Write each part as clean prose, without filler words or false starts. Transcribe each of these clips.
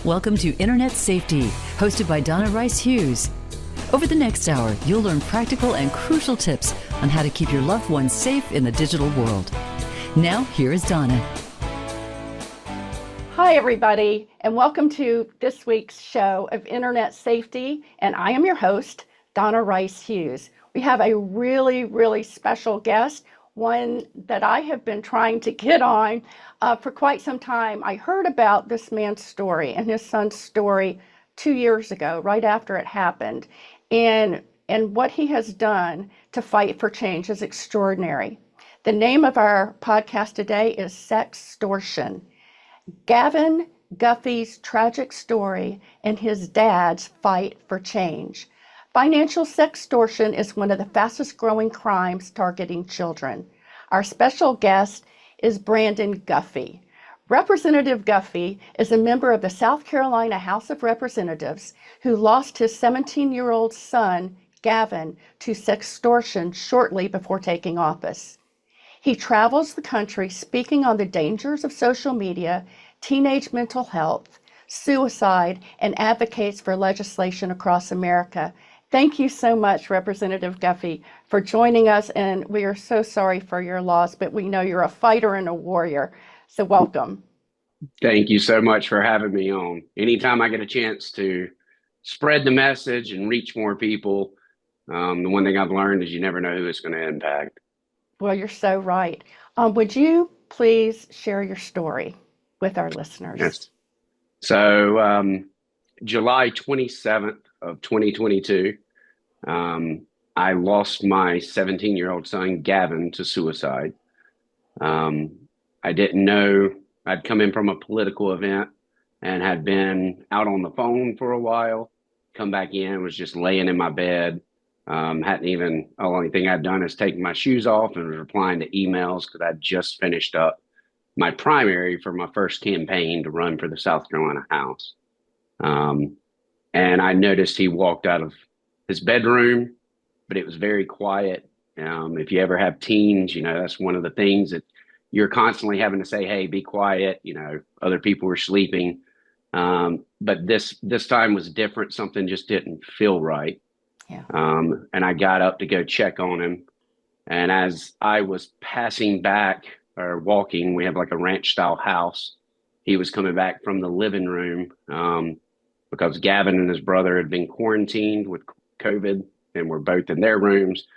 Welcome to Internet Safety, hosted by Donna Rice Hughes. Over the next hour, you'll learn practical and crucial tips on how to keep your loved ones safe in the digital world. Now, here is Donna. Hi, everybody, and welcome to this week's show of Internet Safety, and I am your host, Donna Rice Hughes. We have a really special guest, one that I have been trying to get on for quite some time. I heard about this man's story and his son's story 2 years ago, right after it happened, and what he has done to fight for change is extraordinary. The name of our podcast today is Sextortion. Gavin Guffey's tragic story and his dad's fight for change. Financial sextortion is one of the fastest growing crimes targeting children. Our special guest is Brandon Guffey. Representative Guffey is a member of the South Carolina House of Representatives who lost his 17-year-old son, Gavin, to sextortion shortly before taking office. He travels the country speaking on the dangers of social media, teenage mental health, suicide, and advocates for legislation across America. Thank you so much, Representative Guffey, for joining us, and we are so sorry for your loss, but we know you're a fighter and a warrior, so welcome. Thank you so much for having me on. Anytime I get a chance to spread the message and reach more people, the one thing I've learned is you never know who it's going to impact. Well, you're so right. Would you please share your story with our listeners? Yes. So July 27th of 2022, I lost my 17-year-old son, Gavin, to suicide. I didn't know. I'd come in from a political event and had been out on the phone for a while, come back in, was just laying in my bed. The only thing I'd done is taken my shoes off and was replying to emails because I'd just finished up my primary for my first campaign to run for the South Carolina House. And I noticed he walked out of his bedroom, but it was very quiet. If you ever have teens, that's one of the things that you're constantly having to say, hey, be quiet. Other people were sleeping. But this time was different. Something just didn't feel right. Yeah. And I got up to go check on him. And as I was passing back or walking, we have like a ranch style house. He was coming back from the living room because Gavin and his brother had been quarantined with COVID and were both in their rooms.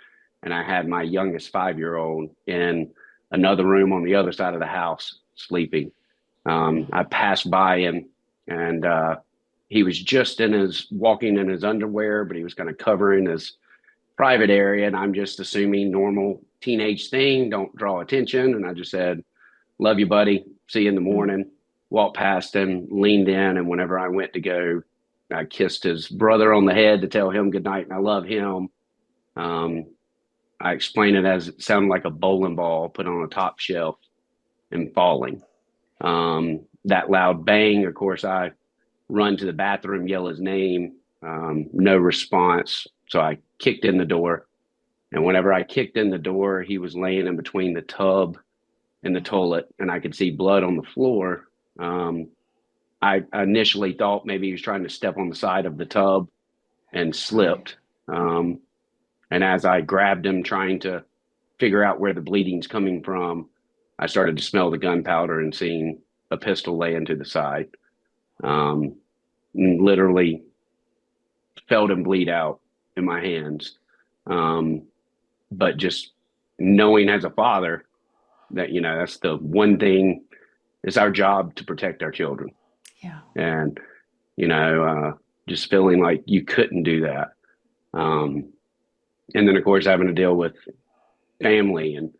And I had my youngest 5-year-old in another room on the other side of the house sleeping. I passed by him and he was just walking in his underwear, but he was kind of covering his private area. And I'm just assuming normal teenage thing, don't draw attention. And I just said, love you, buddy. See you in the morning. Walked past him, leaned in. And whenever I went to go, I kissed his brother on the head to tell him goodnight and I love him. I explained it as it sounded like a bowling ball put on a top shelf and falling. That loud bang, of course, I run to the bathroom, yell his name, no response. So I kicked in the door. And whenever I kicked in the door, he was laying in between the tub and the toilet, and I could see blood on the floor. I initially thought maybe he was trying to step on the side of the tub and slipped. And as I grabbed him, trying to figure out where the bleeding's coming from, I started to smell the gunpowder and seeing a pistol laying to the side. Literally felt him bleed out in my hands. But just knowing as a father that, that's the one thing, it's our job to protect our children. Yeah. And, just feeling like you couldn't do that. And then, of course, having to deal with family and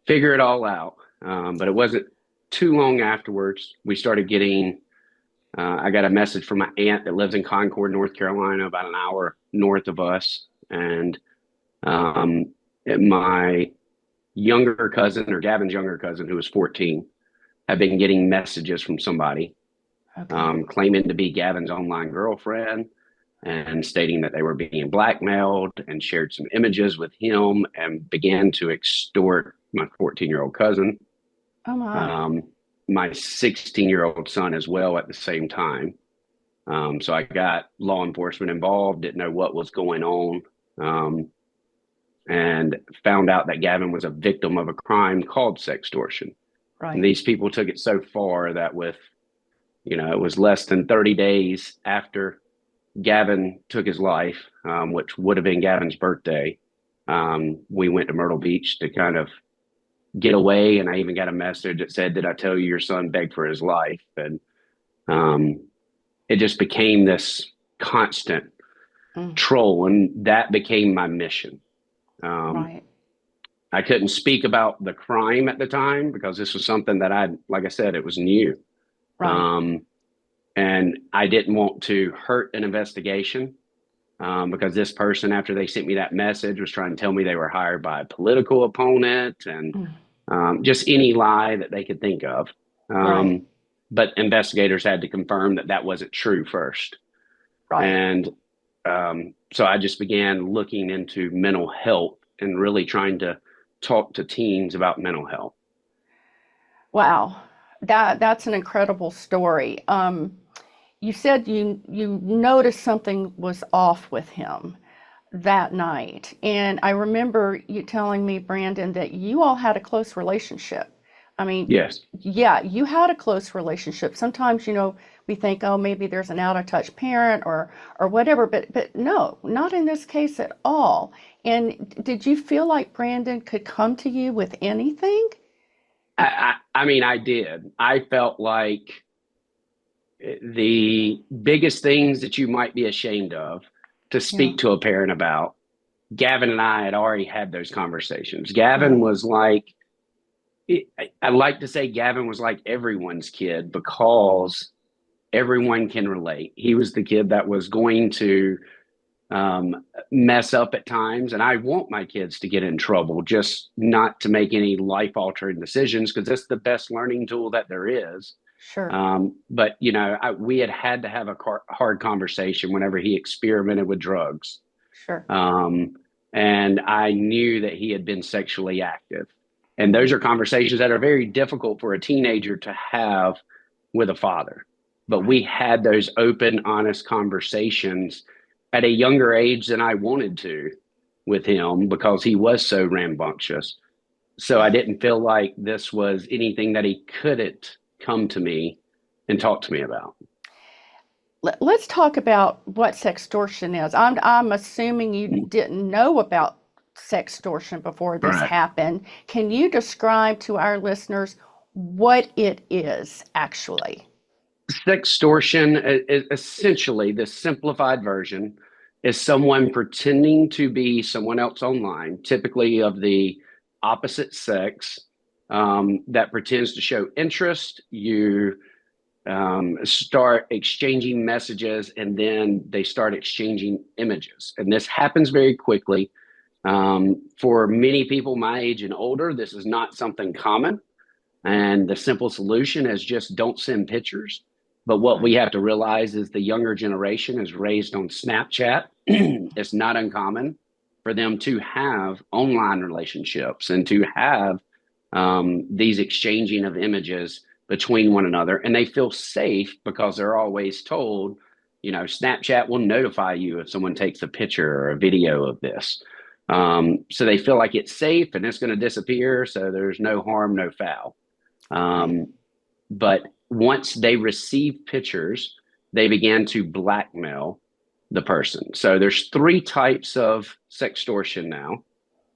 figure it all out. But it wasn't too long afterwards. We started getting, I got a message from my aunt that lives in Concord, North Carolina, about an hour north of us. And my younger cousin, or Gavin's younger cousin, who was 14, had been getting messages from somebody claiming to be Gavin's online girlfriend and stating that they were being blackmailed, and shared some images with him and began to extort my 14-year-old cousin, my 16-year-old son as well at the same time. So I got law enforcement involved, didn't know what was going on, and found out that Gavin was a victim of a crime called sextortion. And Right. these people took it so far that it was less than 30 days after Gavin took his life, which would have been Gavin's birthday. We went to Myrtle Beach to kind of get away. And I even got a message that said, "Did I tell you your son begged for his life?" And it just became this constant troll. And that became my mission. Right. I couldn't speak about the crime at the time because this was something that like I said, it was new. Right. And I didn't want to hurt an investigation because this person, after they sent me that message, was trying to tell me they were hired by a political opponent and just any lie that they could think of. Right. But investigators had to confirm that that wasn't true first. Right. And so I just began looking into mental health and really trying to talk to teens about mental health. Wow. That's an incredible story. You said you noticed something was off with him that night. And I remember you telling me, Brandon, that you all had a close relationship. I mean, Yes. yeah, you had a close relationship. Sometimes, we think, oh, maybe there's an out of touch parent or whatever, but no, not in this case at all. And did you feel like Brandon could come to you with anything? I mean, I did. I felt like the biggest things that you might be ashamed of to Yeah. speak to a parent about, Gavin and I had already had those conversations. Gavin Right. was like, I like to say Gavin was like everyone's kid because everyone can relate. He was the kid that was going to mess up at times. And I want my kids to get in trouble, just not to make any life altering decisions because that's the best learning tool that there is. Sure. But we had to have a hard conversation whenever he experimented with drugs. Sure. And I knew that he had been sexually active. And those are conversations that are very difficult for a teenager to have with a father. But we had those open, honest conversations at a younger age than I wanted to with him because he was so rambunctious. So I didn't feel like this was anything that he couldn't come to me and talk to me about. Let's talk about what sextortion is. I'm assuming you didn't know about sextortion before this Right. happened. Can you describe to our listeners what it is actually? Sextortion is essentially the simplified version is someone pretending to be someone else online, typically of the opposite sex, that pretends to show interest. You start exchanging messages and then they start exchanging images. And this happens very quickly. For many people my age and older, this is not something common. And the simple solution is just don't send pictures. But what we have to realize is the younger generation is raised on Snapchat. It's not uncommon for them to have online relationships and to have these exchanging of images between one another. And they feel safe because they're always told, Snapchat will notify you if someone takes a picture or a video of this. So they feel like it's safe and it's going to disappear. So there's no harm, no foul. But once they receive pictures, they began to blackmail the person. So there's 3 types of sextortion now.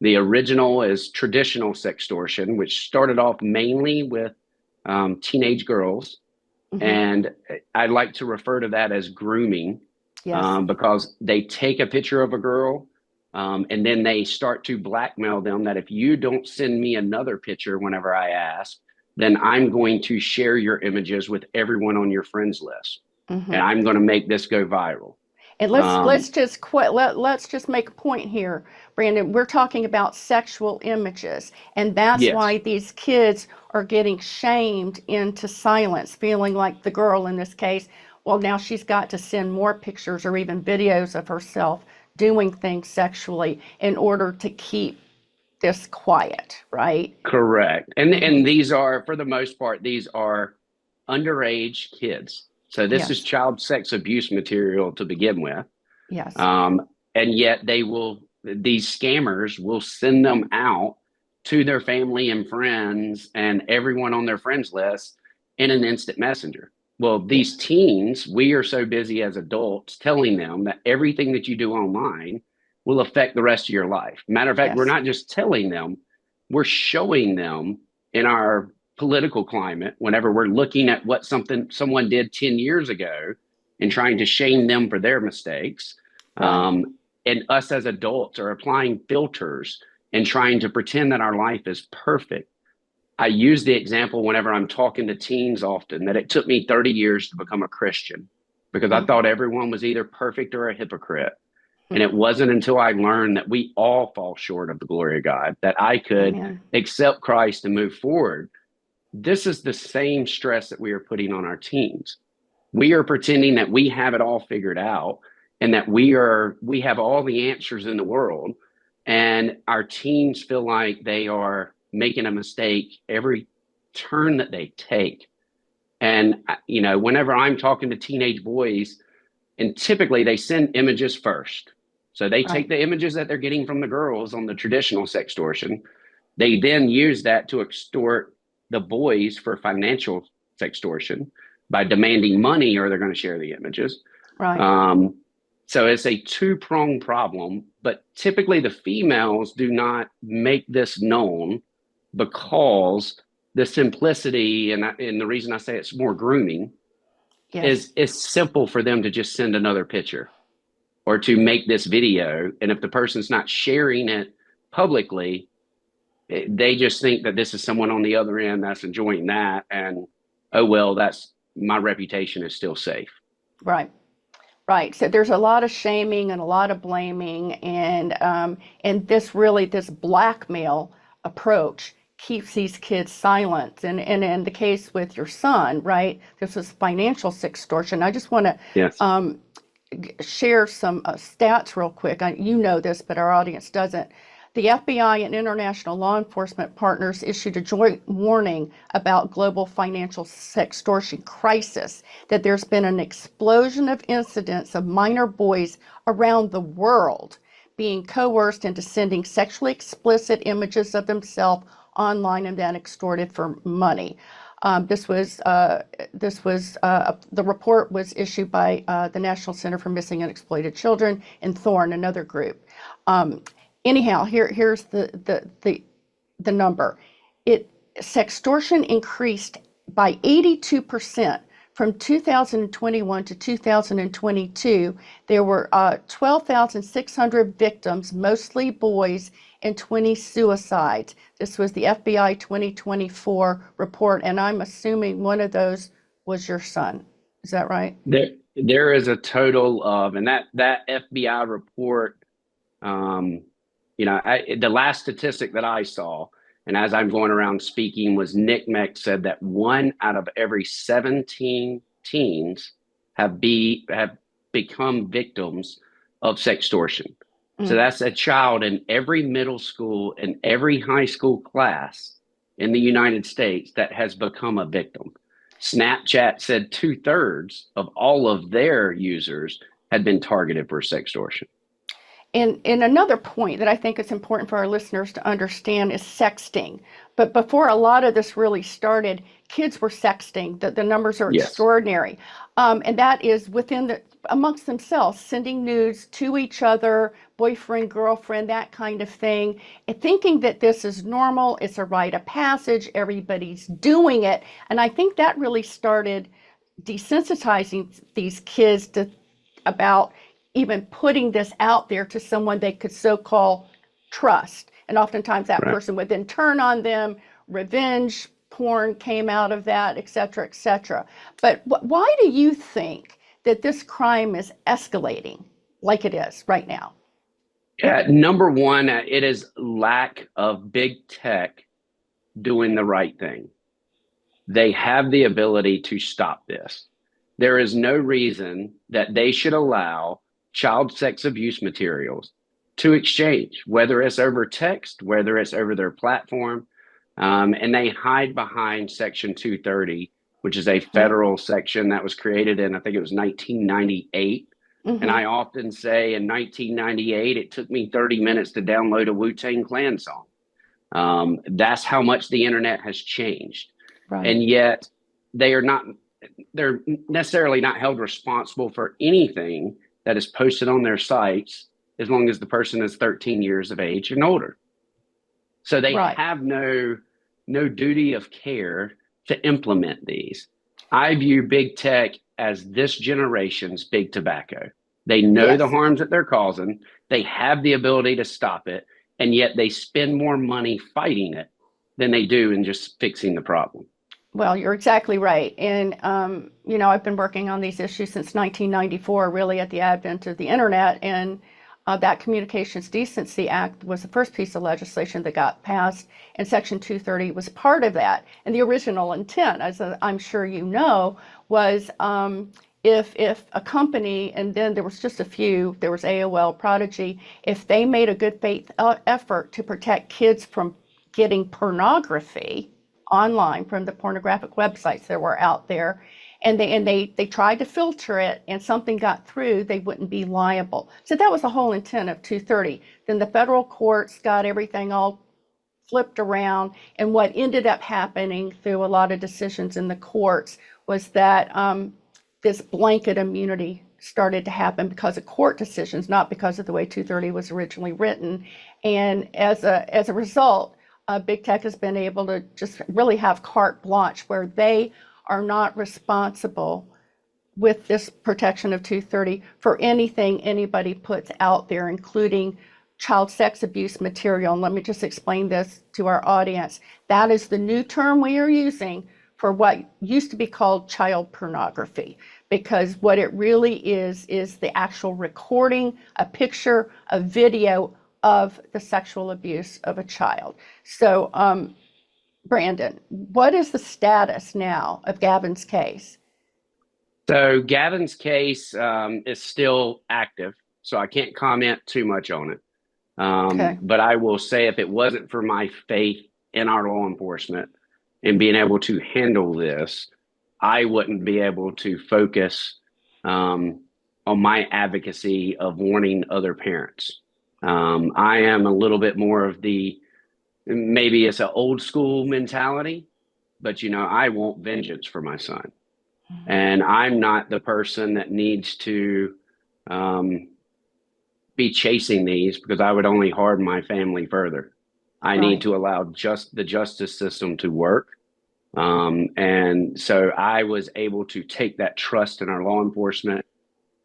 The original is traditional sextortion, which started off mainly with teenage girls. And I like to refer to that as grooming. Yes. Because they take a picture of a girl and then they start to blackmail them that if you don't send me another picture whenever I ask, then I'm going to share your images with everyone on your friends list. And I'm going to make this go viral. And let's just make a point here, Brandon. We're talking about sexual images, and that's Yes. why these kids are getting shamed into silence, feeling like the girl in this case, well, now she's got to send more pictures or even videos of herself doing things sexually in order to keep this quiet, right? Correct. And these are, for the most part, these are underage kids. So this is Yes. child sex abuse material to begin with. Yes. And yet these scammers will send them out to their family and friends and everyone on their friends list in an instant messenger. Well, Yeah. these teens, we are so busy as adults telling them that everything that you do online will affect the rest of your life. Matter of fact, we're Yes. not just telling them, we're showing them in our political climate whenever we're looking at what someone did 10 years ago and trying to shame them for their mistakes. Right. And us as adults are applying filters and trying to pretend that our life is perfect. I use the example whenever I'm talking to teens often that it took me 30 years to become a Christian because I Mm-hmm. thought everyone was either perfect or a hypocrite. And Mm-hmm. it wasn't until I learned that we all fall short of the glory of God that I could Amen. accept Christ and move forward. This is the same stress that we are putting on our teens. We are pretending that we have it all figured out and that we have all the answers in the world, and our teens feel like they are making a mistake every turn that they take. And whenever I'm talking to teenage boys, and typically they send images first, so they take Right. the images that they're getting from the girls on the traditional sextortion, they then use that to extort the boys for financial sextortion by demanding money, or they're going to share the images. Right. Um, so it's a two-pronged problem, but typically the females do not make this known because the simplicity and the reason I say it's more grooming Yes. is it's simple for them to just send another picture or to make this video. And if the person's not sharing it publicly, they just think that this is someone on the other end that's enjoying that. And, oh, well, that's my reputation is still safe. Right. Right. So there's a lot of shaming and a lot of blaming, and this blackmail approach keeps these kids silent. And in the case with your son, right, this was financial sextortion. I just want to Yes. share some stats real quick. You know this, but our audience doesn't. The FBI and international law enforcement partners issued a joint warning about global financial sextortion crisis, that there's been an explosion of incidents of minor boys around the world being coerced into sending sexually explicit images of themselves online and then extorted for money. The report was issued by the National Center for Missing and Exploited Children and Thorn, another group. Anyhow, here's the number. Sextortion increased by 82% from 2021 to 2022. There were 12,600 victims, mostly boys, and 20 suicides. This was the FBI 2024 report, and I'm assuming one of those was your son. Is that right? There is a total of, and that FBI report, the last statistic that I saw, and as I'm going around speaking, was Nick Meck said that 1 out of every 17 teens have become victims of sextortion. So Mm. that's a child in every middle school and every high school class in the United States that has become a victim. Snapchat said 2/3 of all of their users had been targeted for sextortion. And another point that I think is important for our listeners to understand is sexting. But before a lot of this really started, kids were sexting. The numbers are Yes. extraordinary. And that is amongst themselves, sending nudes to each other, boyfriend, girlfriend, that kind of thing, and thinking that this is normal, it's a rite of passage, everybody's doing it. And I think that really started desensitizing these kids about even putting this out there to someone they could so-called trust. And oftentimes that Right. person would then turn on them. Revenge porn came out of that, et cetera, et cetera. But why do you think that this crime is escalating like it is right now? Number one, it is lack of big tech doing the right thing. They have the ability to stop this. There is no reason that they should allow child sex abuse materials to exchange, whether it's over text, whether it's over their platform. And they hide behind Section 230 which is a federal section that was created in, I think it was 1998. Mm-hmm. And I often say in 1998, it took me 30 minutes to download a Wu-Tang Clan song. That's how much the internet has changed. Right. And yet they're necessarily not held responsible for anything that is posted on their sites as long as the person is 13 years of age and older. So they have no duty of care to implement these. I view big tech as this generation's big tobacco. They know the harms that they're causing. They have the ability to stop it, and yet they spend more money fighting it than they do in just fixing the problem. Well, you're exactly right. And, I've been working on these issues since 1994, really at the advent of the internet. And that Communications Decency Act was the first piece of legislation that got passed, and Section 230 was part of that. And the original intent, as I'm sure you know, was if a company, and then there was just a few, there was AOL, Prodigy, if they made a good faith effort to protect kids from getting pornography online from the pornographic websites that were out there, and they tried to filter it and something got through, they wouldn't be liable. So that was the whole intent of 230. Then the federal courts got everything all flipped around, and what ended up happening through a lot of decisions in the courts was that this blanket immunity started to happen because of court decisions, not because of the way 230 was originally written. And as a result, big tech has been able to just really have carte blanche where they are not responsible with this protection of 230 for anything anybody puts out there, including child sex abuse material. And let me just explain this to our audience. That is the new term we are using for what used to be called child pornography, because what it really is the actual recording, a picture, a video of the sexual abuse of a child. So, Brandon, what is the status now of Gavin's case? So Gavin's case is still active, so I can't comment too much on it. But I will say, if it wasn't for my faith in our law enforcement and being able to handle this, I wouldn't be able to focus on my advocacy of warning other parents. I am a little bit more of maybe it's an old school mentality, but I want vengeance for my son. And I'm not the person that needs to be chasing these, because I would only harden my family further. I need to allow the justice system to work. And so I was able to take that trust in our law enforcement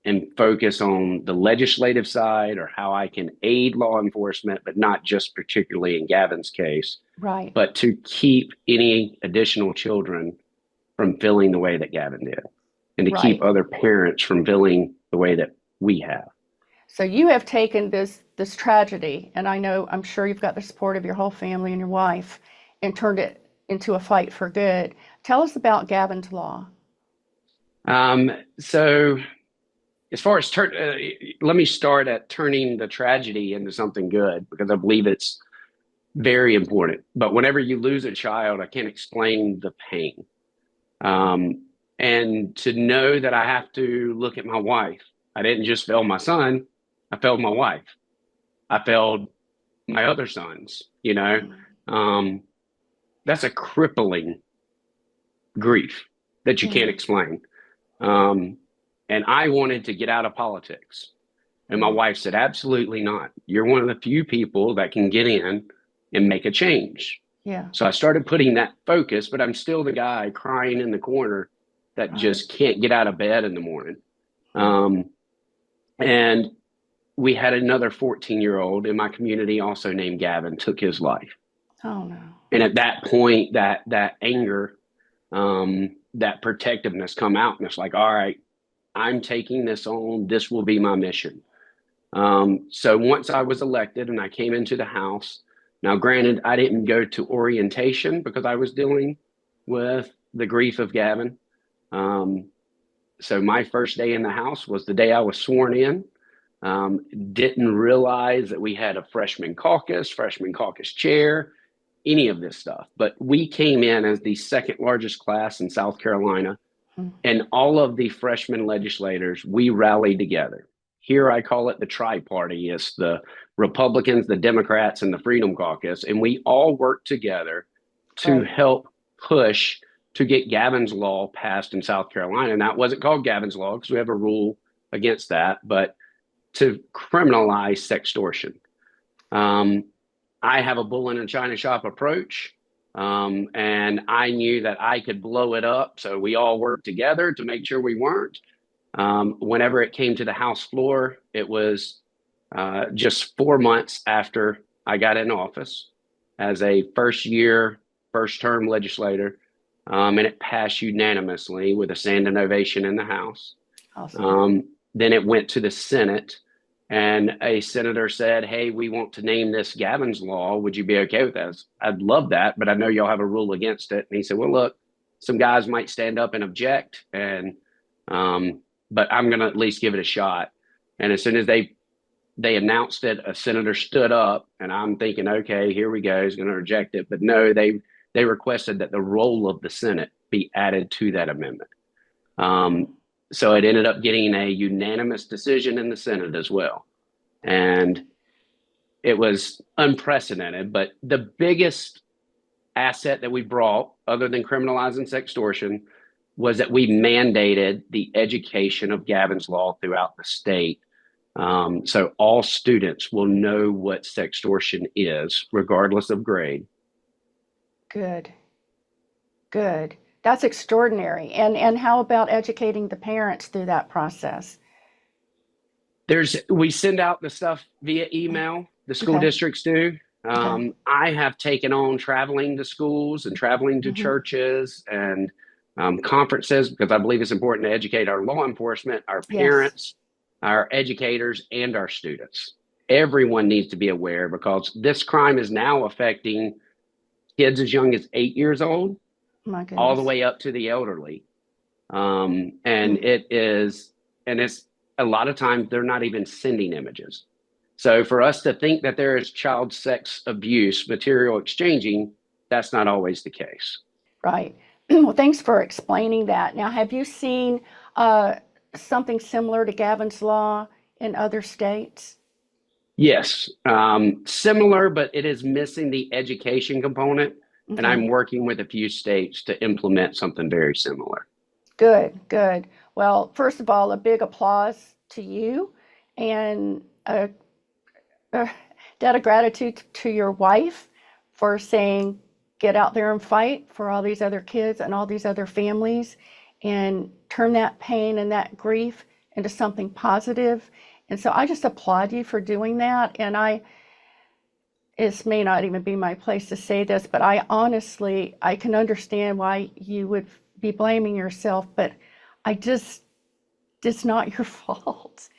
and focus on the legislative side, or how I can aid law enforcement, but not just particularly in Gavin's case, but to keep any additional children from feeling the way that Gavin did, and to keep other parents from feeling the way that we have. So you have taken this tragedy, and I'm sure you've got the support of your whole family and your wife, and turned it into a fight for good. Tell us about Gavin's Law. So as far as let me start at turning the tragedy into something good, because I believe it's very important. But whenever you lose a child, I can't explain the pain. And to know that I have to look at my wife. I didn't just fail my son, I failed my wife. I failed my other sons, that's a crippling grief that you can't explain. And I wanted to get out of politics. And my wife said, absolutely not. You're one of the few people that can get in and make a change. Yeah. So I started putting that focus, but I'm still the guy crying in the corner that just can't get out of bed in the morning. And we had another 14-year-old in my community also named Gavin, took his life. Oh, no. And at that point, that anger, that protectiveness come out, and it's like, all right, I'm taking this on. This will be my mission. So once I was elected and I came into the House, now granted, I didn't go to orientation because I was dealing with the grief of Gavin. So my first day in the House was the day I was sworn in. Didn't realize that we had a freshman caucus chair. any of this stuff, but we came in as the second largest class in South Carolina, and all of the freshman legislators, we rallied together. Here I call it the tri-party. It's the Republicans, the Democrats, and the Freedom Caucus, and we all worked together to help push to get Gavin's Law passed in South Carolina. And that wasn't called Gavin's Law because we have a rule against that, but to criminalize sextortion. I have a bull in a china shop approach, and I knew that I could blow it up. So we all worked together to make sure we weren't. Whenever it came to the House floor, it was just 4 months after I got in office as a first term legislator, and it passed unanimously with a standing ovation in the House. Awesome. Then it went to the Senate, and a senator said, "Hey, we want to name this Gavin's Law. Would you be okay with that?" I'd love that, but I know y'all have a rule against it. And he said, "Well, look, some guys might stand up and object, and but I'm going to at least give it a shot." And as soon as they announced it, a senator stood up, and I'm thinking, okay, here we go. He's going to reject it. But no, they requested that the role of the Senate be added to that amendment. So it ended up getting a unanimous decision in the Senate as well. And it was unprecedented. But the biggest asset that we brought, other than criminalizing sextortion, was that we mandated the education of Gavin's Law throughout the state. So all students will know what sextortion is, regardless of grade. Good. That's extraordinary. And how about educating the parents through that process? We send out the stuff via email, the school districts do. I have taken on traveling to schools and traveling to churches and conferences, because I believe it's important to educate our law enforcement, our parents, our educators, and our students. Everyone needs to be aware, because this crime is now affecting kids as young as 8 years old, all the way up to the elderly. And it's a lot of times they're not even sending images. So for us to think that there is child sex abuse, material exchanging, that's not always the case. Right. Well, thanks for explaining that. Now, have you seen something similar to Gavin's Law in other states? Yes, similar, but it is missing the education component. And I'm working with a few states to implement something very similar. Good. Well, first of all, a big applause to you, and a debt of gratitude to your wife for saying, get out there and fight for all these other kids and all these other families, and turn that pain and that grief into something positive. And so I just applaud you for doing that. And it may not even be my place to say this, but I can understand why you would be blaming yourself, but it's not your fault.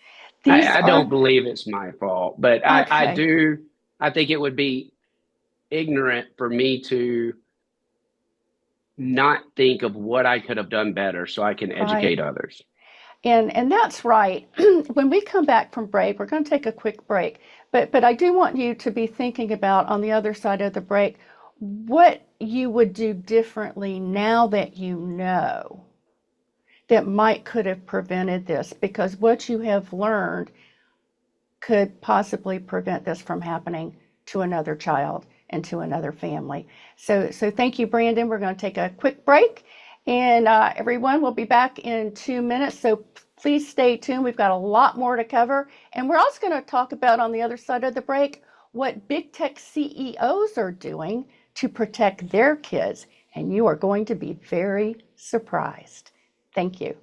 I don't believe it's my fault, but I think it would be ignorant for me to not think of what I could have done better so I can educate others. And that's right. When we come back from break, we're going to take a quick break, but I do want you to be thinking about, on the other side of the break, what you would do differently now that you know that could have prevented this, because what you have learned could possibly prevent this from happening to another child and to another family. So thank you, Brandon. We're going to take a quick break, and everyone will be back in 2 minutes. So please stay tuned. We've got a lot more to cover. And we're also going to talk about, on the other side of the break, what big tech CEOs are doing to protect their kids. And you are going to be very surprised. Thank you.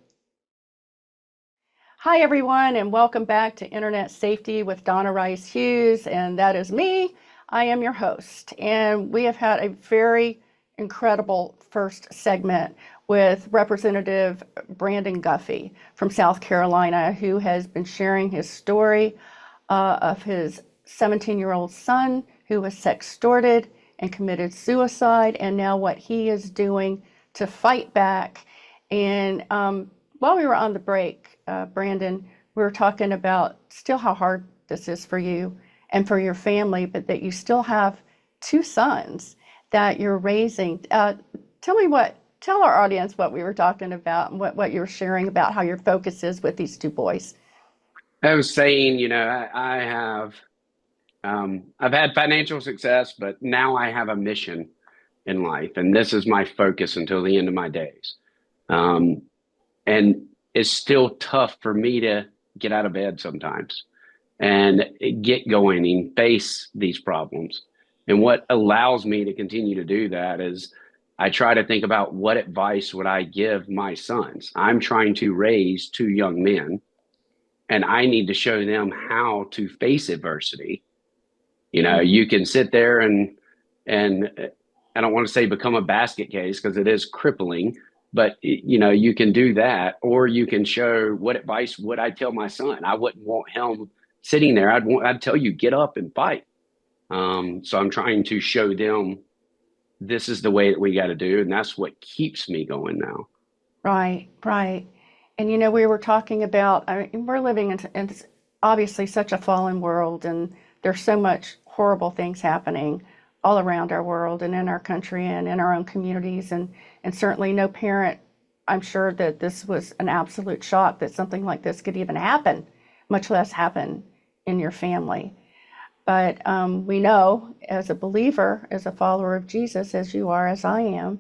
Hi, everyone, and welcome back to Internet Safety with Donna Rice Hughes, and that is me. I am your host, and we have had a very incredible first segment with Representative Brandon Guffey from South Carolina, who has been sharing his story of his 17-year-old son who was sextorted and committed suicide, and now what he is doing to fight back. And while we were on the break, Brandon, we were talking about still how hard this is for you and for your family, but that you still have 2 sons that you're raising. Tell our audience what we were talking about and what you were sharing about how your focus is with these two boys. I was saying, I have, I've had financial success, but now I have a mission in life, and this is my focus until the end of my days. Um, and it's still tough for me to get out of bed sometimes and get going and face these problems. And what allows me to continue to do that is I try to think about what advice would I give my sons. I'm trying to raise two young men, and I need to show them how to face adversity. You can sit there and I don't want to say become a basket case because it is crippling, but you can do that, or you can show what advice would I tell my son. I wouldn't want him sitting there. I'd tell you, get up and fight. So I'm trying to show them this is the way that we got to do, and that's what keeps me going now. Right, right. And we were talking about, we're living in obviously such a fallen world, and there's so much horrible things happening all around our world and in our country and in our own communities. And certainly no parent, I'm sure that this was an absolute shock that something like this could even happen, much less happen in your family. But we know, as a believer, as a follower of Jesus, as you are, as I am,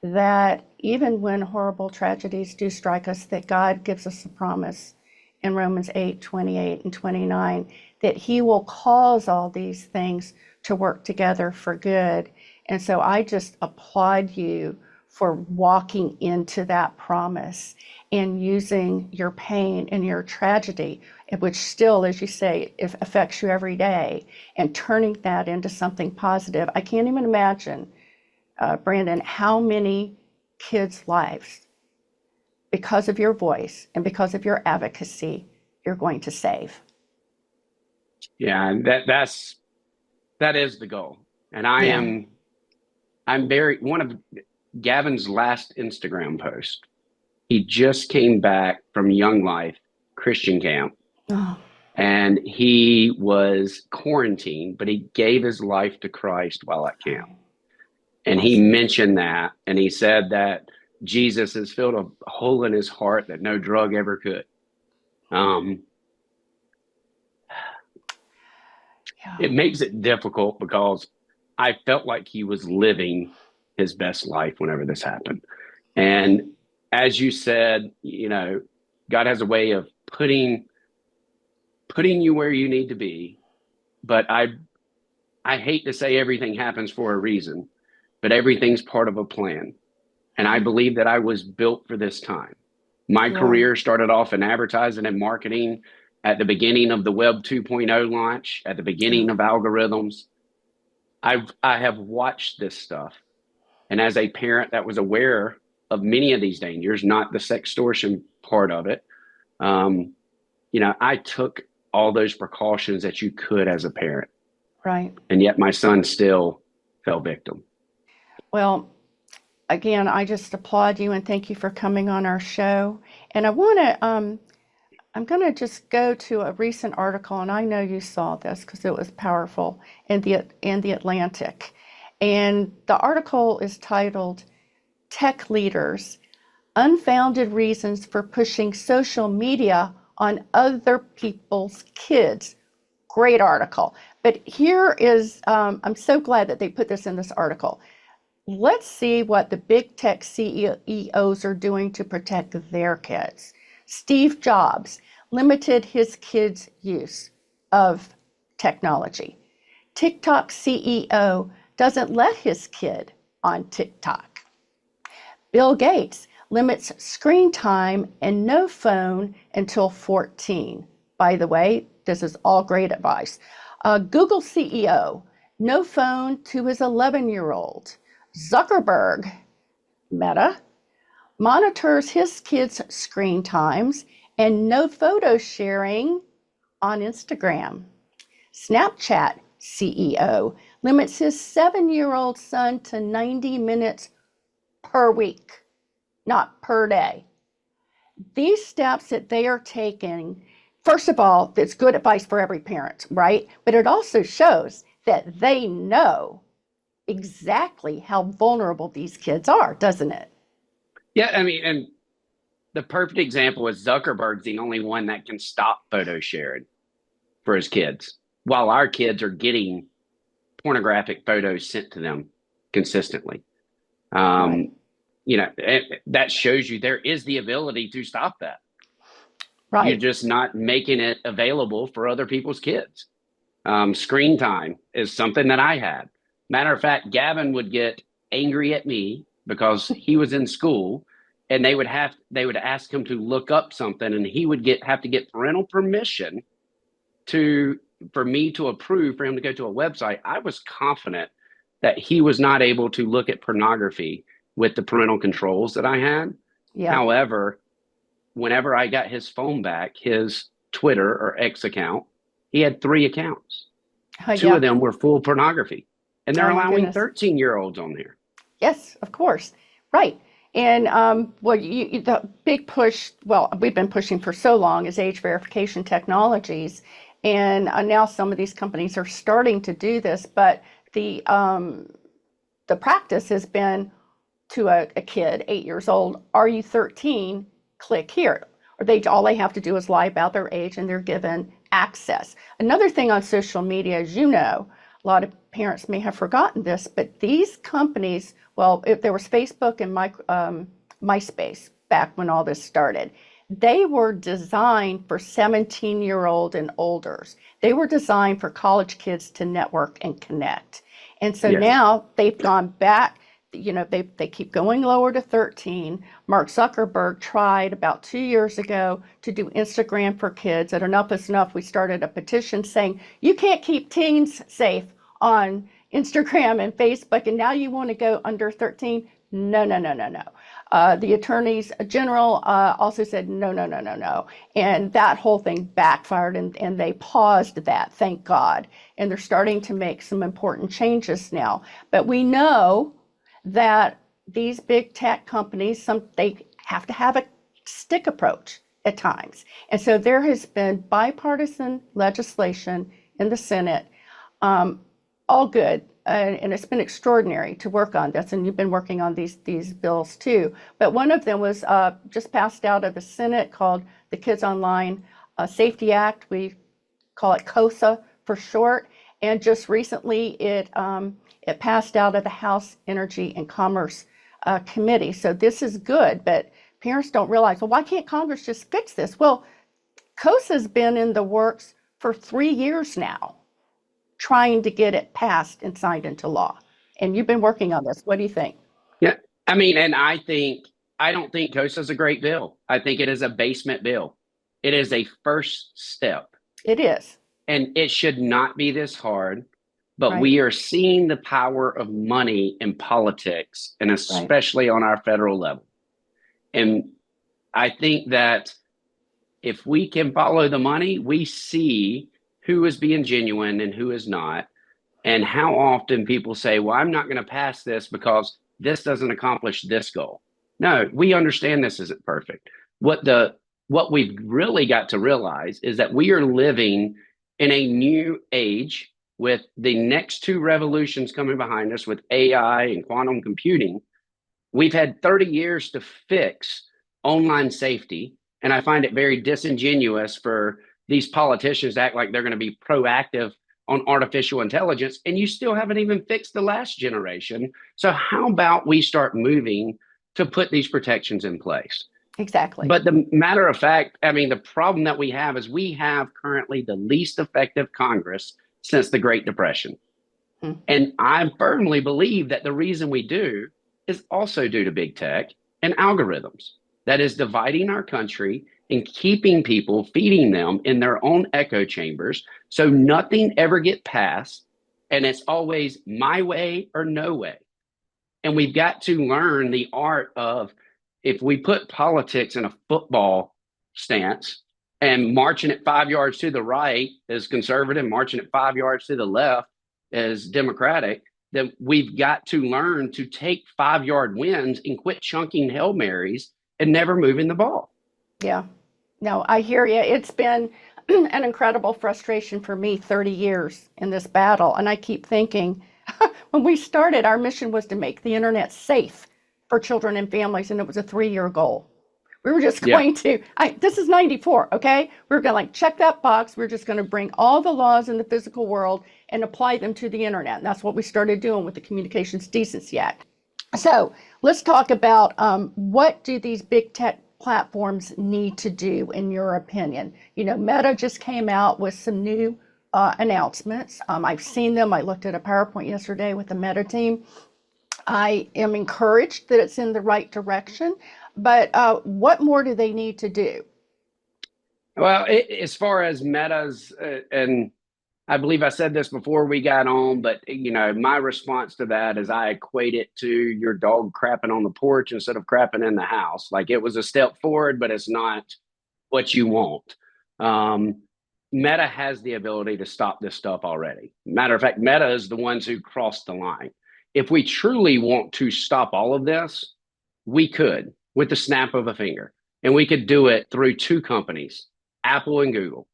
that even when horrible tragedies do strike us, that God gives us a promise in Romans 8:28 and 29, that he will cause all these things to work together for good. And so I just applaud you for walking into that promise and using your pain and your tragedy, which still, as you say, it affects you every day, and turning that into something positive. I can't even imagine, Brandon, how many kids' lives, because of your voice and because of your advocacy, you're going to save. Yeah, and that is the goal. And I'm very, one of Gavin's last Instagram posts, he just came back from Young Life Christian camp. Oh. And he was quarantined, but he gave his life to Christ while at camp. And he mentioned that, and he said that Jesus has filled a hole in his heart that no drug ever could. It makes it difficult because I felt like he was living his best life whenever this happened. And as you said, God has a way of putting you where you need to be. But I hate to say everything happens for a reason, but everything's part of a plan. And I believe that I was built for this time. My career started off in advertising and marketing at the beginning of the Web 2.0 launch, at the beginning of algorithms. I have watched this stuff. And as a parent that was aware of many of these dangers, not the sextortion part of it, I took all those precautions that you could as a parent. Right. And yet my son still fell victim. Well, again, I just applaud you and thank you for coming on our show. And I'm going to just go to a recent article, and I know you saw this because it was powerful, in the Atlantic. And the article is titled "Tech Leaders: Unfounded Reasons for Pushing Social Media on Other People's Kids." Great article. But here is, I'm so glad that they put this in this article. Let's see what the big tech CEOs are doing to protect their kids. Steve Jobs limited his kids' use of technology. TikTok CEO doesn't let his kid on TikTok. Bill Gates limits screen time and no phone until 14. By the way, this is all great advice. Google CEO, no phone to his 11-year-old. Zuckerberg, Meta, monitors his kids' screen times and no photo sharing on Instagram. Snapchat CEO limits his 7-year-old son to 90 minutes per week, not per day. These steps that they are taking, first of all, it's good advice for every parent, right? But it also shows that they know exactly how vulnerable these kids are, doesn't it? Yeah, I mean, and the perfect example is Zuckerberg's the only one that can stop photo sharing for his kids, while our kids are getting pornographic photos sent to them consistently. Right. Um, that shows you there is the ability to stop that. You're Right. just not making it available for other people's kids. Screen time is something that I had. Matter of fact, Gavin would get angry at me because he was in school and they would ask him to look up something and he would have to get parental permission to for me to approve for him to go to a website. I was confident that he was not able to look at pornography with the parental controls that I had. Yeah. However, whenever I got his phone back, his Twitter or X account, he had 3 accounts. Two Yeah. of them were full pornography, and they're Oh my allowing goodness. 13-year-olds on there. Yes, of course. Right. And well, the big push, well, we've been pushing for so long is age verification technologies. And now some of these companies are starting to do this, but the practice has been to a kid, 8 years old, are you 13? Click here. Or all they have to do is lie about their age and they're given access. Another thing on social media, as you know, a lot of parents may have forgotten this, but these companies, well, if there was Facebook and MySpace back when all this started, they were designed for 17-year-old and olders. They were designed for college kids to network and connect. And so Yes. now they've gone back, they keep going lower to 13. Mark Zuckerberg tried about 2 years ago to do Instagram for kids. And enough is enough. We started a petition saying, you can't keep teens safe on Instagram and Facebook, and now you want to go under 13? No, no, no, no, no. The attorneys general also said no, no, no, no, no. And that whole thing backfired, and they paused that, thank God. And they're starting to make some important changes now. But we know that these big tech companies, they have to have a stick approach at times. And so there has been bipartisan legislation in the Senate, all good. And it's been extraordinary to work on this, and you've been working on these bills too. But one of them was just passed out of the Senate called the Kids Online Safety Act. We call it COSA for short. And just recently, it passed out of the House Energy and Commerce Committee. So this is good, but parents don't realize, well, why can't Congress just fix this? Well, COSA's been in the works for 3 years now, trying to get it passed and signed into law. And you've been working on this. What do you think? Yeah. I mean, and I don't think COSA is a great bill. I think it is a basement bill. It is a first step. It is. And it should not be this hard, but Right. we are seeing the power of money in politics, and Right. especially on our federal level. And I think that if we can follow the money, we see who is being genuine and who is not. And how often people say, well, I'm not going to pass this because this doesn't accomplish this goal. No, we understand this isn't perfect. What we've really got to realize is that we are living in a new age with the next two revolutions coming behind us with AI and quantum computing. We've had 30 years to fix online safety. And I find it very disingenuous for these politicians to act like they're going to be proactive on artificial intelligence, and you still haven't even fixed the last generation. So how about we start moving to put these protections in place? Exactly. But the matter of fact, I mean, the problem that we have is we have currently the least effective Congress since the Great Depression. And I firmly believe that the reason we do is also due to big tech and algorithms that is dividing our country and keeping people, feeding them in their own echo chambers. So nothing ever get passed. And it's always my way or no way. And we've got to learn the art of, if we put politics in a football stance and marching it 5 yards to the right is conservative, marching it 5 yards to the left is Democratic, then we've got to learn to take 5-yard wins and quit chunking Hail Marys and never moving the ball. Yeah. No, I hear you. It's been an incredible frustration for me, 30 years in this battle. And I keep thinking, when we started, our mission was to make the internet safe for children and families, and it was a 3-year goal. We were just Yeah. going to, this is 94, okay? We were going to check that box. We're just going to bring all the laws in the physical world and apply them to the internet. And that's what we started doing with the Communications Decency Act. So let's talk about what do these big tech platforms need to do, in your opinion? Meta just came out with some new announcements. I've seen them. I looked at a PowerPoint yesterday with the Meta team. I am encouraged that it's in the right direction, but what more do they need to do? Well, as far as Meta's, and I believe I said this before we got on, but my response to that is I equate it to your dog crapping on the porch instead of crapping in the house. Like, it was a step forward, but it's not what you want. Meta has the ability to stop this stuff already. Matter of fact, Meta is the ones who crossed the line. If we truly want to stop all of this, we could with the snap of a finger, and we could do it through two companies, Apple and Google.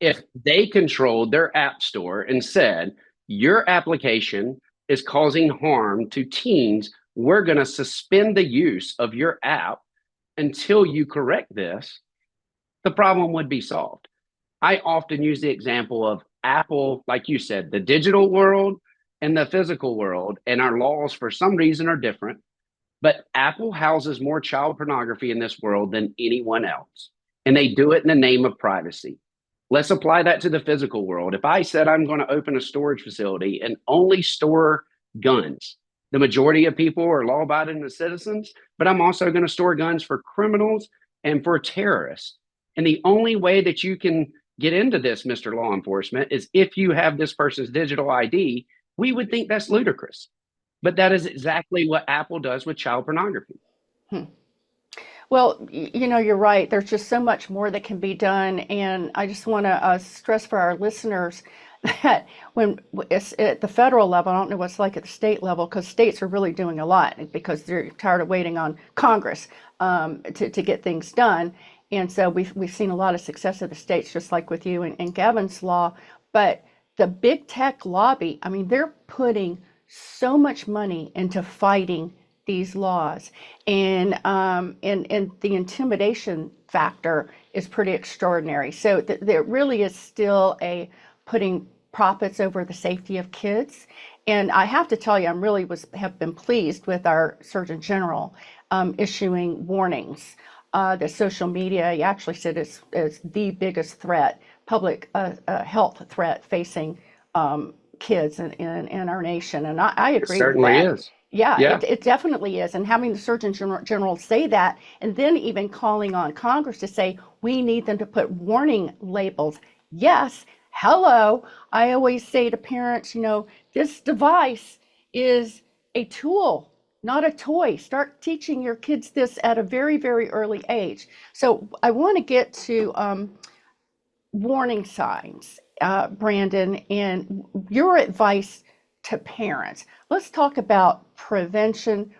If they controlled their app store and said, your application is causing harm to teens, we're going to suspend the use of your app until you correct this, the problem would be solved. I often use the example of Apple, like you said, the digital world and the physical world, and our laws for some reason are different. But Apple houses more child pornography in this world than anyone else, and they do it in the name of privacy. Let's apply that to the physical world. If I said I'm going to open a storage facility and only store guns, the majority of people are law-abiding citizens, but I'm also going to store guns for criminals and for terrorists. And the only way that you can get into this, Mr. Law Enforcement, is if you have this person's digital ID. We would think that's ludicrous, but that is exactly what Apple does with child pornography. Well, you're right. There's just so much more that can be done. And I just want to stress for our listeners that when it's at the federal level, I don't know what's like at the state level, because states are really doing a lot because they're tired of waiting on Congress to get things done. And so we've seen a lot of success at the states, just like with you and Gavin's law. But the big tech lobby, I mean, they're putting so much money into fighting these laws, and the intimidation factor is pretty extraordinary. So there really is still a putting profits over the safety of kids. And I have to tell you, have been pleased with our Surgeon General issuing warnings. The social media, he actually said, is the biggest threat, public health threat facing kids in our nation. And I agree with that. It certainly is. Yeah, Yeah. it definitely is. And having the Surgeon General say that, and then even calling on Congress to say, we need them to put warning labels. Yes, hello. I always say to parents, this device is a tool, not a toy. Start teaching your kids this at a very, very early age. So I want to get to warning signs, Brandon, and your advice to parents. Let's talk about prevention.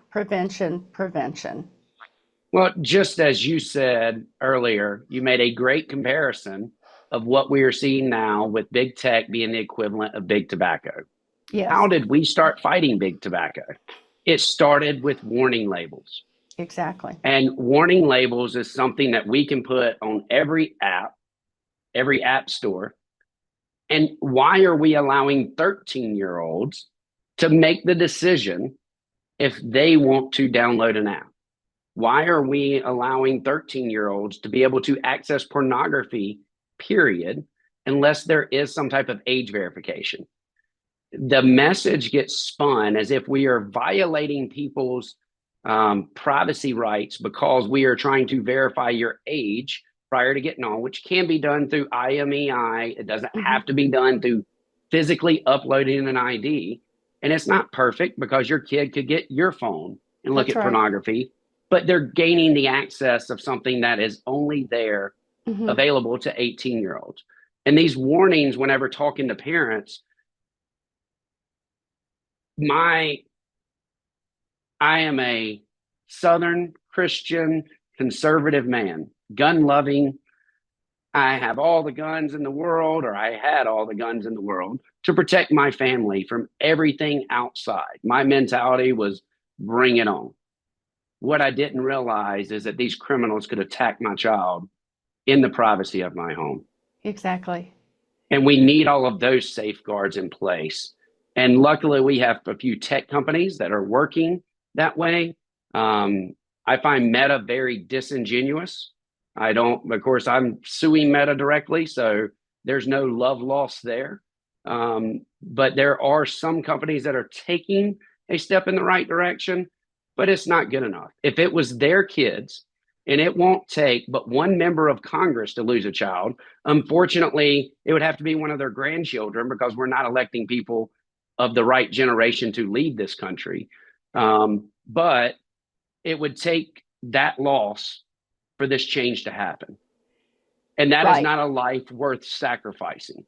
Well, just as you said earlier, you made a great comparison of what we are seeing now with big tech being the equivalent of big tobacco. Yes. How did we start fighting big tobacco? It started with warning labels. Exactly. And warning labels is something that we can put on every app store. And why are we allowing 13-year-olds to make the decision if they want to download an app? Why are we allowing 13-year-olds to be able to access pornography, period, unless there is some type of age verification? The message gets spun as if we are violating people's privacy rights because we are trying to verify your age prior to getting on, which can be done through IMEI. It doesn't have to be done through physically uploading an ID. And it's not perfect because your kid could get your phone and look at pornography, but they're gaining the access of something that is only there available to 18-year-olds. And these warnings, whenever talking to parents, I am a Southern Christian conservative man, gun loving. I have all the guns in the world, or I had all the guns in the world to protect my family from everything outside. My mentality was bring it on. What I didn't realize is that these criminals could attack my child in the privacy of my home. Exactly. And we need all of those safeguards in place. And luckily, we have a few tech companies that are working that way. I find Meta very disingenuous. I don't, of course, I'm suing Meta directly, so there's no love lost there. But there are some companies that are taking a step in the right direction, but it's not good enough. If it was their kids, and it won't take but one member of Congress to lose a child, unfortunately, it would have to be one of their grandchildren, because we're not electing people of the right generation to lead this country. But it would take that loss for this change to happen. And that is not a life worth sacrificing.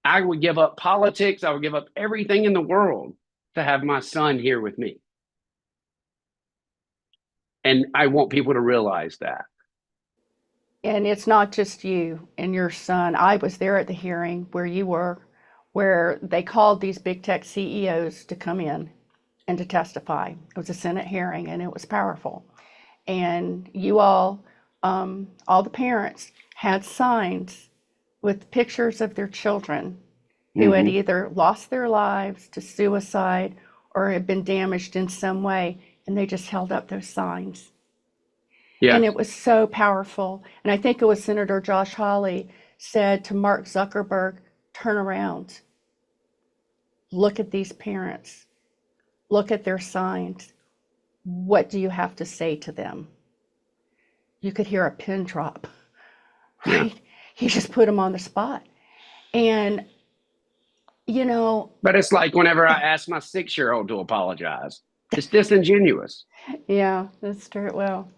I would give up politics. I would give up everything in the world to have my son here with me. And I want people to realize that. And it's not just you and your son. I was there at the hearing where you were, where they called these big tech CEOs to come in and to testify. It was a Senate hearing, and it was powerful. And you all the parents had signs with pictures of their children who had either lost their lives to suicide or had been damaged in some way, and they just held up those signs. Yeah. And it was so powerful. And I think it was Senator Josh Hawley said to Mark Zuckerberg, turn around. Look at these parents. Look at their signs. What do you have to say to them? You could hear a pin drop, right? Yeah. He just put them on the spot. And, you know. But it's like whenever I ask my 6-year-old to apologize, it's disingenuous. Yeah, that's true. Well,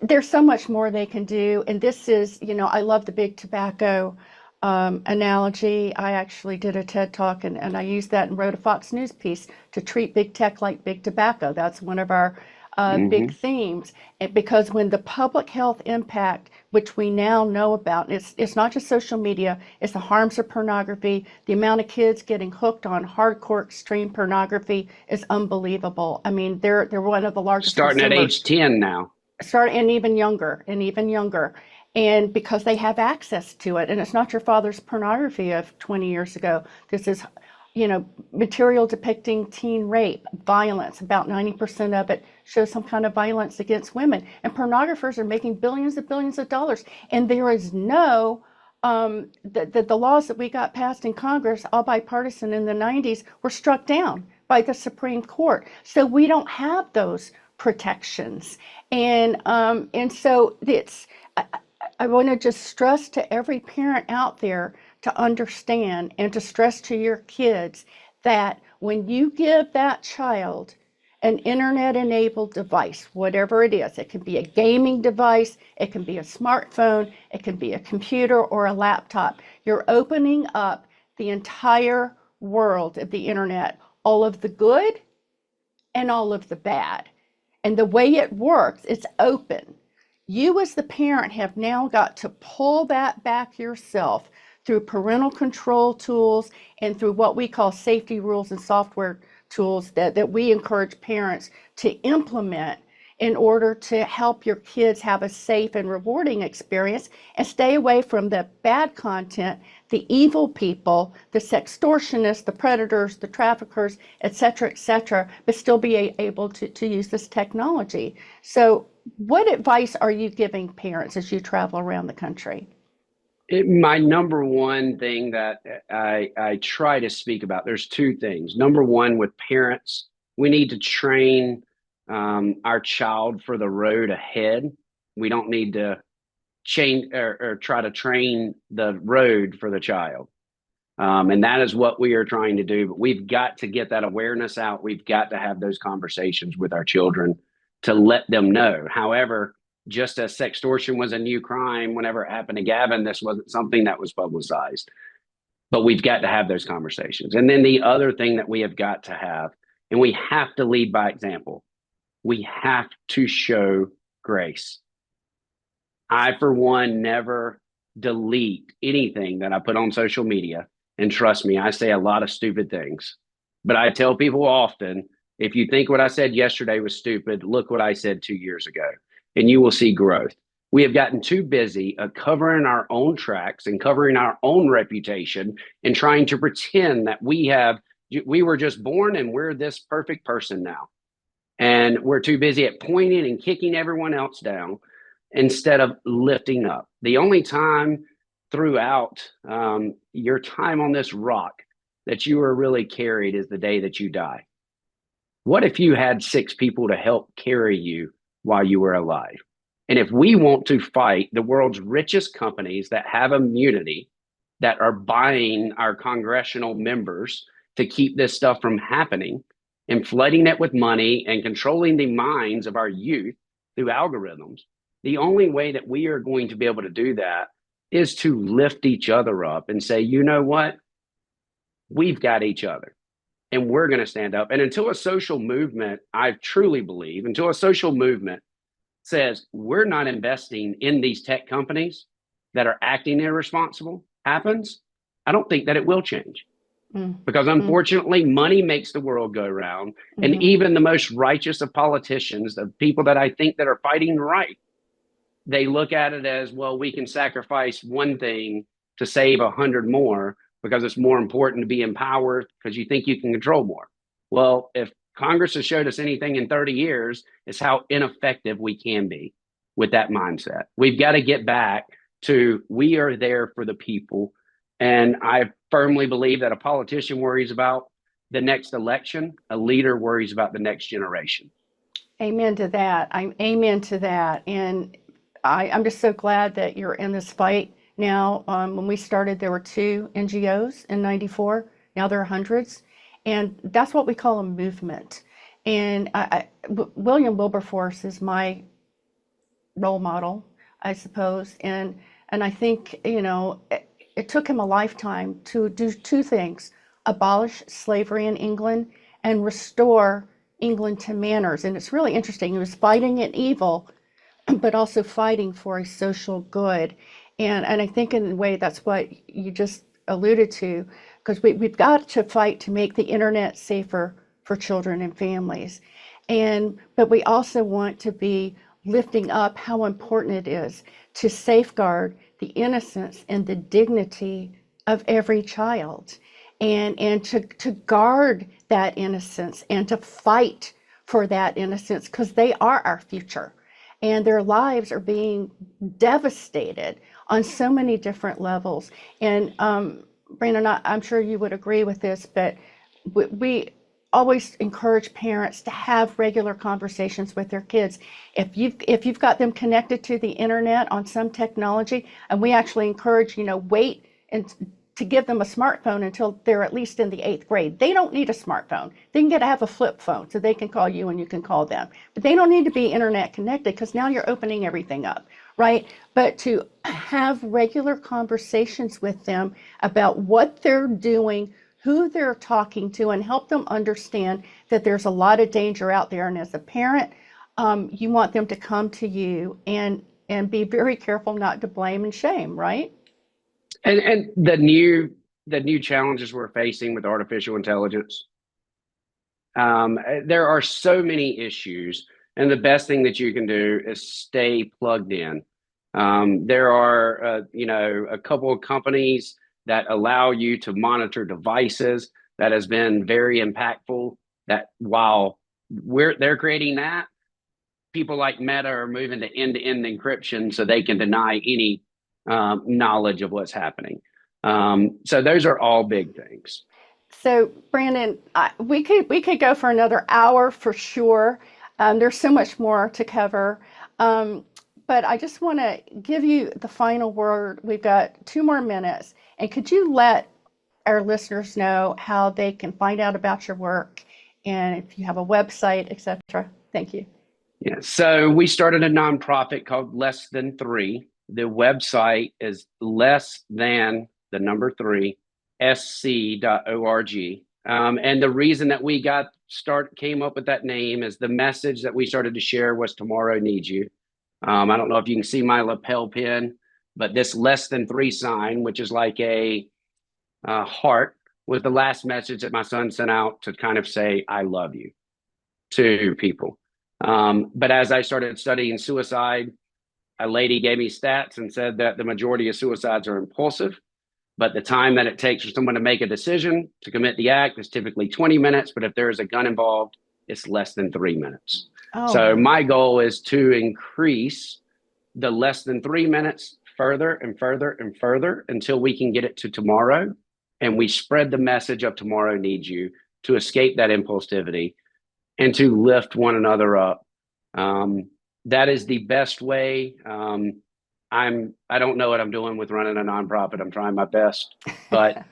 there's so much more they can do. And this is, I love the big tobacco analogy. I actually did a TED talk and I used that and wrote a Fox News piece to treat big tech like big tobacco. That's one of our big themes. And because when the public health impact, which we now know about, it's not just social media, it's the harms of pornography. The amount of kids getting hooked on hardcore extreme pornography is unbelievable. I mean, they're one of the largest starting consumers. At age 10 now. And even younger. And because they have access to it, and it's not your father's pornography of 20 years ago. This is, material depicting teen rape, violence. About 90% of it shows some kind of violence against women. And pornographers are making billions of dollars. And there is no, the laws that we got passed in Congress, all bipartisan in the 90s, were struck down by the Supreme Court. So we don't have those protections. And so I want to just stress to every parent out there to understand and to stress to your kids that when you give that child an internet-enabled device, whatever it is, it can be a gaming device, it can be a smartphone, it can be a computer or a laptop, you're opening up the entire world of the internet, all of the good and all of the bad. And the way it works, it's open. You as the parent have now got to pull that back yourself through parental control tools and through what we call safety rules and software tools that we encourage parents to implement in order to help your kids have a safe and rewarding experience and stay away from the bad content, the evil people, the sextortionists, the predators, the traffickers, et cetera, but still be able to use this technology. So what advice are you giving parents as you travel around the country? My number one thing that I try to speak about, there's two things. Number one, with parents, we need to train our child for the road ahead. We don't need to change or try to train the road for the child. And that is what we are trying to do. But we've got to get that awareness out. We've got to have those conversations with our children to let them know. However, just as sextortion was a new crime, whenever it happened to Gavin, this wasn't something that was publicized. But we've got to have those conversations. And then the other thing that we have got to have, and we have to lead by example, we have to show grace. I, for one, never delete anything that I put on social media. And trust me, I say a lot of stupid things. But I tell people often, if you think what I said yesterday was stupid, look what I said 2 years ago, and you will see growth. We have gotten too busy covering our own tracks and covering our own reputation and trying to pretend that we were just born and we're this perfect person now. And we're too busy at pointing and kicking everyone else down instead of lifting up. The only time throughout your time on this rock that you are really carried is the day that you die. What if you had 6 people to help carry you while you were alive? And if we want to fight the world's richest companies that have immunity, that are buying our congressional members to keep this stuff from happening, and flooding it with money and controlling the minds of our youth through algorithms, the only way that we are going to be able to do that is to lift each other up and say, you know what? We've got each other and we're going to stand up. And until a social movement, I truly believe, until a social movement says we're not investing in these tech companies that are acting irresponsible happens, I don't think that it will change. Because unfortunately, money makes the world go round. And even the most righteous of politicians, the people that I think that are fighting right, they look at it as, well, we can sacrifice one thing to save 100 more because it's more important to be empowered because you think you can control more. Well, if Congress has showed us anything in 30 years, it's how ineffective we can be with that mindset. We've got to get back to we are there for the people. And I firmly believe that a politician worries about the next election, a leader worries about the next generation. Amen to that. Amen to that. And I'm just so glad that you're in this fight now. When we started, there were 2 NGOs in '94. Now there are hundreds. And that's what we call a movement. And William Wilberforce is my role model, I suppose. And I think, it took him a lifetime to do 2 things: abolish slavery in England and restore England to manners. And it's really interesting. He was fighting an evil, but also fighting for a social good. And I think in a way that's what you just alluded to, because we've got to fight to make the internet safer for children and families. But we also want to be lifting up how important it is to safeguard the innocence and the dignity of every child, and to guard that innocence and to fight for that innocence, because they are our future and their lives are being devastated on so many different levels. And Brandon, I'm sure you would agree with this, but we always encourage parents to have regular conversations with their kids. If you've got them connected to the internet on some technology, and we actually encourage, wait and to give them a smartphone until they're at least in the 8th grade. They don't need a smartphone. They can have a flip phone so they can call you and you can call them. But they don't need to be internet connected, because now you're opening everything up, right? But to have regular conversations with them about what they're doing, who they're talking to, and help them understand that there's a lot of danger out there. And as a parent, you want them to come to you and be very careful not to blame and shame, right? And the new challenges we're facing with artificial intelligence, there are so many issues, and the best thing that you can do is stay plugged in. There are a couple of companies that allow you to monitor devices that has been very impactful, that while they're creating that, people like Meta are moving to end-to-end encryption so they can deny any knowledge of what's happening. So those are all big things. So Brandon, we could go for another hour for sure. There's so much more to cover. But I just want to give you the final word. We've got 2 more minutes. And could you let our listeners know how they can find out about your work, and if you have a website, etc.? Thank you. Yeah. So we started a nonprofit called Less Than 3. The website is less than the number 3, sc.org. And the reason that we came up with that name is the message that we started to share was tomorrow needs you. I don't know if you can see my lapel pin, but this less than 3 sign, which is like a heart, was the last message that my son sent out to kind of say, I love you to people. But as I started studying suicide, a lady gave me stats and said that the majority of suicides are impulsive, but the time that it takes for someone to make a decision to commit the act is typically 20 minutes. But if there is a gun involved, it's less than 3 minutes. So my goal is to increase the less than 3 minutes further and further and further until we can get it to tomorrow. And we spread the message of tomorrow needs you to escape that impulsivity and to lift one another up. That is the best way. I don't know what I'm doing with running a nonprofit. I'm trying my best, but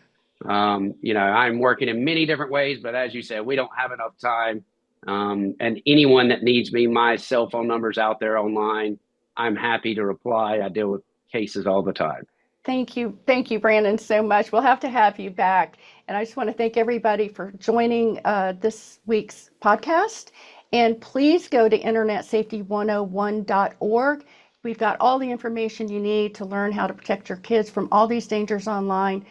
I'm working in many different ways, but as you said, we don't have enough time. And anyone that needs me, my cell phone number's out there online. I'm happy to reply. I deal with cases all the time. Thank you. Thank you, Brandon, so much. We'll have to have you back. And I just want to thank everybody for joining this week's podcast. And please go to internetsafety101.org. We've got all the information you need to learn how to protect your kids from all these dangers online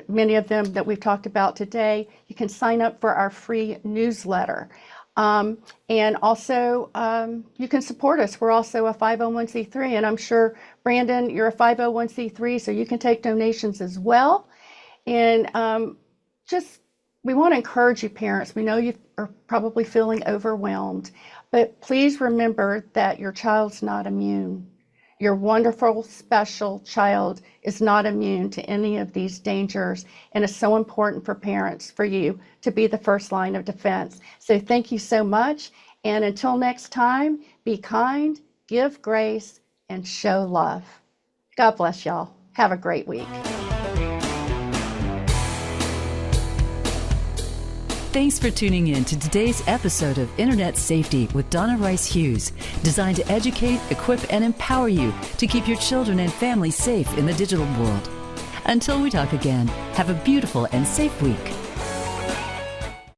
many of them that we've talked about today. You can sign up for our free newsletter. And also, you can support us. We're also a 501c3, and I'm sure, Brandon, you're a 501c3, so you can take donations as well. And we want to encourage you, parents. We know you are probably feeling overwhelmed, but please remember that your child's not immune. Your wonderful, special child is not immune to any of these dangers, and it's so important for parents, for you, to be the first line of defense. So thank you so much, and until next time, be kind, give grace, and show love. God bless y'all. Have a great week. Thanks for tuning in to today's episode of Internet Safety with Donna Rice Hughes, designed to educate, equip, and empower you to keep your children and family safe in the digital world. Until we talk again, have a beautiful and safe week.